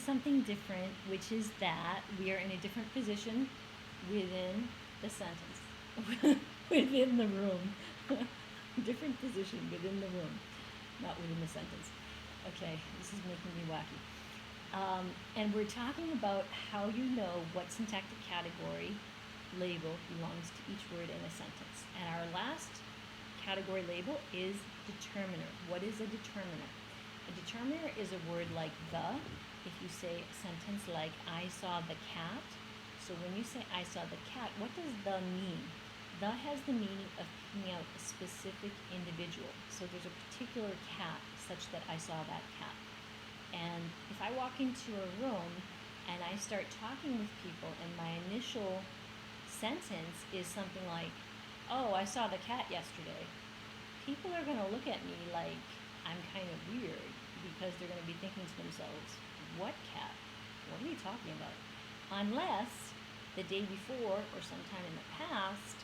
something different, which is that we are in a different position within the sentence, within the room. Different position within the room, not within the sentence. Okay, this is making me wacky. And we're talking about how you know what syntactic category label belongs to each word in a sentence. And our last category label is determiner. What is a determiner? A determiner is a word like the. If you say a sentence like, I saw the cat. So when you say I saw the cat, what does the mean? The has the meaning of picking out a specific individual. So there's a particular cat such that I saw that cat. And if I walk into a room and I start talking with people and my initial sentence is something like, oh, I saw the cat yesterday, people are going to look at me like I'm kind of weird because they're going to be thinking to themselves, what cat? What are you talking about? Unless the day before or sometime in the past,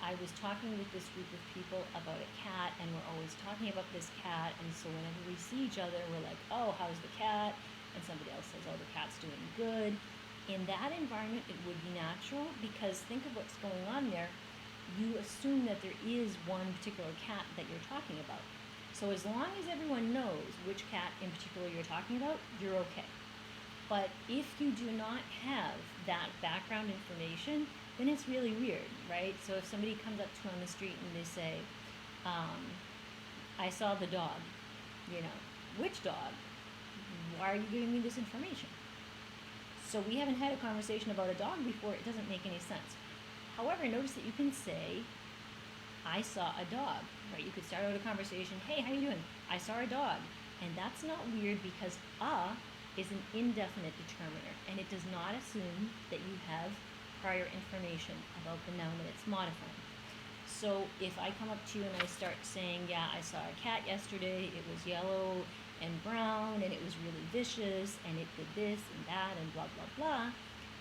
I was talking with this group of people about a cat, and we're always talking about this cat, and so whenever we see each other, we're like, oh, how's the cat? And somebody else says, oh, the cat's doing good. In that environment, it would be natural, because think of what's going on there. You assume that there is one particular cat that you're talking about. So as long as everyone knows which cat in particular you're talking about, you're okay. But if you do not have that background information, then it's really weird, right? So if somebody comes up to you on the street and they say, I saw the dog, which dog? Why are you giving me this information? So we haven't had a conversation about a dog before. It doesn't make any sense. However, notice that you can say, I saw a dog, right? You could start out a conversation, hey, how you doing? I saw a dog. And that's not weird because is an indefinite determiner, and it does not assume that you have prior information about the noun that it's modifying. So if I come up to you and I start saying, yeah, I saw a cat yesterday, it was yellow and brown, and it was really vicious, and it did this and that, and blah, blah, blah,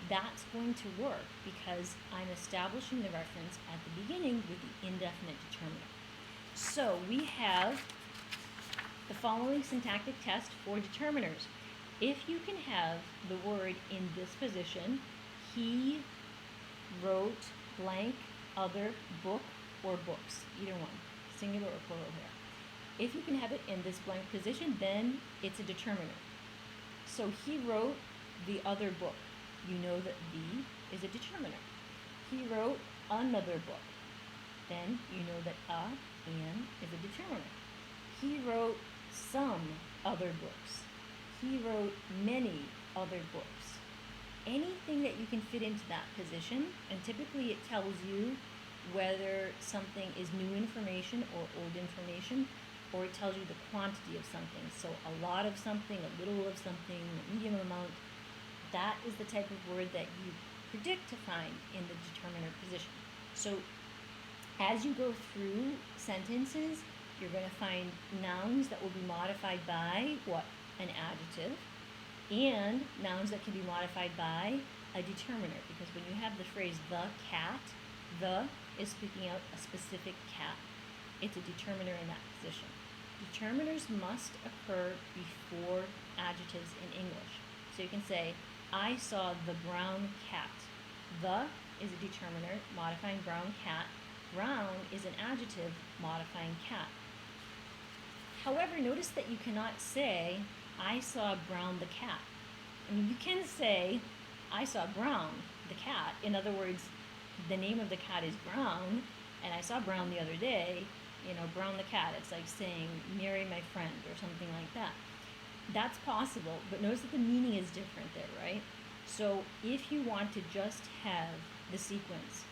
that's going to work because I'm establishing the reference at the beginning with the indefinite determiner. So we have the following syntactic test for determiners. If you can have the word in this position, he wrote blank other book or books, either one, singular or plural here. If you can have it in this blank position, then it's a determiner. So he wrote the other book. You know that the is a determiner. He wrote another book. Then you know that an is a determiner. He wrote some other books. He wrote many other books. Anything that you can fit into that position, and typically it tells you whether something is new information or old information, or it tells you the quantity of something. So a lot of something, a little of something, a medium amount, that is the type of word that you predict to find in the determiner position. So as you go through sentences, you're going to find nouns that will be modified by what? An adjective, and nouns that can be modified by a determiner, because when you have the phrase the cat, the is speaking out a specific cat. It's a determiner in that position. Determiners must occur before adjectives in English. So you can say, I saw the brown cat. The is a determiner modifying brown cat. Brown is an adjective modifying cat. However, notice that you cannot say, I saw Brown the cat. I mean, you can say, I saw Brown the cat. In other words, the name of the cat is Brown, and I saw Brown the other day, Brown the cat. It's like saying, marry my friend, or something like that. That's possible, but notice that the meaning is different there, right? So if you want to just have the sequence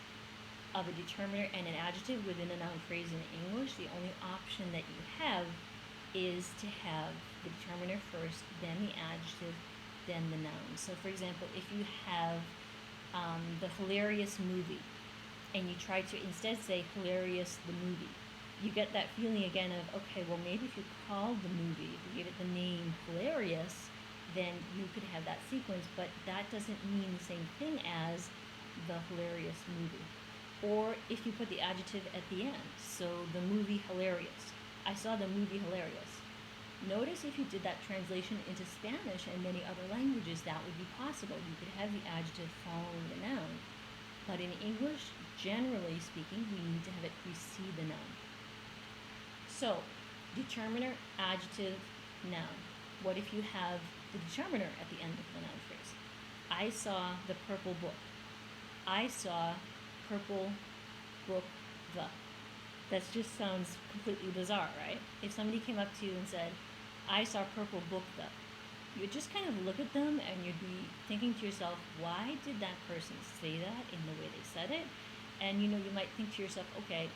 of a determiner and an adjective within a noun phrase in English, the only option that you have is to have the determiner first, then the adjective, then the noun. So for example, if you have the hilarious movie, and you try to instead say hilarious the movie, you get that feeling again of, okay, well maybe if you called the movie, if you gave it the name hilarious, then you could have that sequence, but that doesn't mean the same thing as the hilarious movie. Or if you put the adjective at the end, so the movie hilarious. I saw the movie hilarious. Notice if you did that translation into Spanish and many other languages, that would be possible. You could have the adjective following the noun. But in English, generally speaking, we need to have it precede the noun. So, determiner, adjective, noun. What if you have the determiner at the end of the noun phrase? I saw the purple book. I saw purple book the. That just sounds completely bizarre, right? If somebody came up to you and said, I saw purple book the, you'd just kind of look at them and you'd be thinking to yourself, why did that person say that in the way they said it? And you might think to yourself, okay,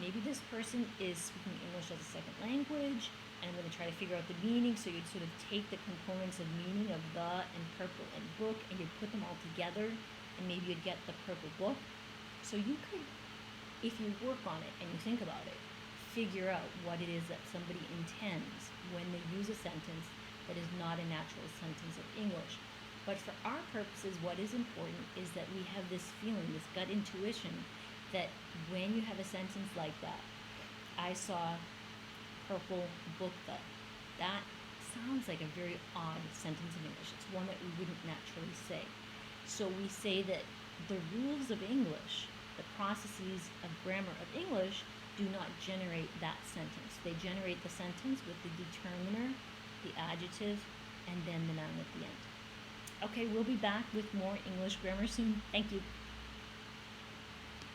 maybe this person is speaking English as a second language, and I'm going to try to figure out the meaning. So you'd sort of take the components of meaning of the and purple and book, and you'd put them all together, and maybe you'd get the purple book. So you could, if you work on it and you think about it, figure out what it is that somebody intends when they use a sentence that is not a natural sentence of English. But for our purposes, what is important is that we have this feeling, this gut intuition, that when you have a sentence like that, I saw purple book that sounds like a very odd sentence in English. It's one that we wouldn't naturally say. So we say that the rules of English, the processes of grammar of English, do not generate that sentence. They generate the sentence with the determiner, the adjective, and then the noun at the end. Okay, we'll be back with more English grammar soon. Thank you.